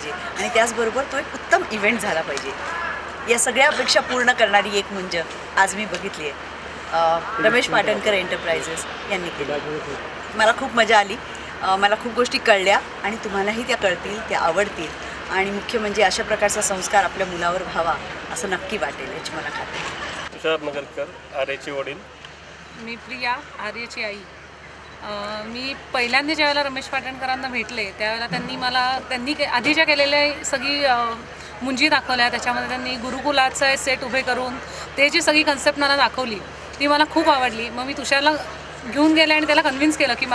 पाहिजे आणि त्याचबरोबर तो एक उत्तम इव्हेंट झाला पाहिजे. या सगळ्या अपेक्षा पूर्ण करणारी एक मुंज आज मी बघितली आहे, रमेश पाटणकर एंटरप्राइजेस यांनी केली. मला खूप मजा आली, मला खूप गोष्टी कळल्या आणि तुम्हालाही त्या कळतील, त्या आवडतील आणि मुख्य म्हणजे अशा प्रकारचा संस्कार आपल्या मुलावर व्हावा असं नक्की वाटेल याची मला खात्री आहे. तुषार नगरकर, आर्याचे वडील. मी प्रिया, आर्याची आई. मी पहिल्यांदा ज्यावेळेला रमेश पाटणकरांना भेटले त्यावेळेला त्यांनी आधीच्या केलेल्या सगळी मुंजी दाखवल्या. त्याच्यामध्ये त्यांनी गुरुकुलाचं सेट उभे करून ते जी सगळी कन्सेप्ट मला दाखवली ती मला खूप आवडली. मग मी तुषारला घेऊन गेले आणि त्याला कन्व्हिन्स केलं की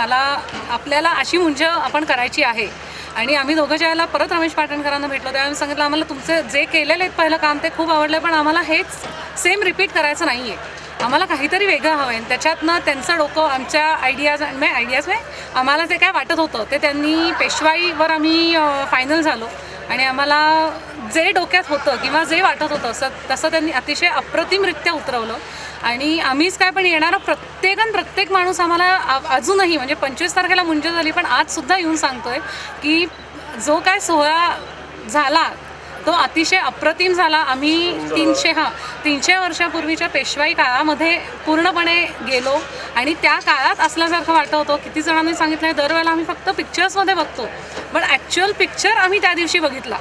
आपल्याला अशी मुंज आपण करायची आहे. आणि आम्ही दोघं ज्यावेळेला परत रमेश पाटणकरांना भेटलो त्यावेळेला सांगितलं आम्हाला तुमचे जे केलेले आहेत पहिलं काम ते खूप आवडलं, पण आम्हाला हेच सेम रिपीट करायचं नाही आहे, आम्हाला काहीतरी वेगळं हवं आहे. त्याच्यातनं त्यांचं डोकं आमच्या आयडियाज आम्हाला जे काय वाटत होतं ते त्यांनी पेशवाईवर आम्ही फायनल झालो आणि आम्हाला जे डोक्यात होतं किंवा जे वाटत होतं तसं त्यांनी अतिशय अप्रतिमरित्या उतरवलं. आणि आम्हीच काय पण येणारा प्रत्येक माणूस आम्हाला अजूनही म्हणजे 25 तारखेला मुंज झाली पण आजसुद्धा येऊन सांगतोय की जो काय सोहळा झाला तो अतिशय अप्रतिम झाला. आम्ही 300 वर्षापूर्वीच्या पेशवाई काळामध्ये पूर्णपणे गेलो आणि त्या काळात असल्यासारखं वाटत होतं. किती जणांनी सांगितलं आहे दरवेळेला आम्ही फक्त पिक्चर्समध्ये बघतो पण ॲक्च्युअल पिक्चर आम्ही त्या दिवशी बघितला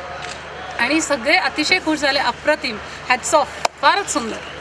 आणि सगळे अतिशय खुश झाले. अप्रतिम, हॅट्स ऑफ, फारच सुंदर.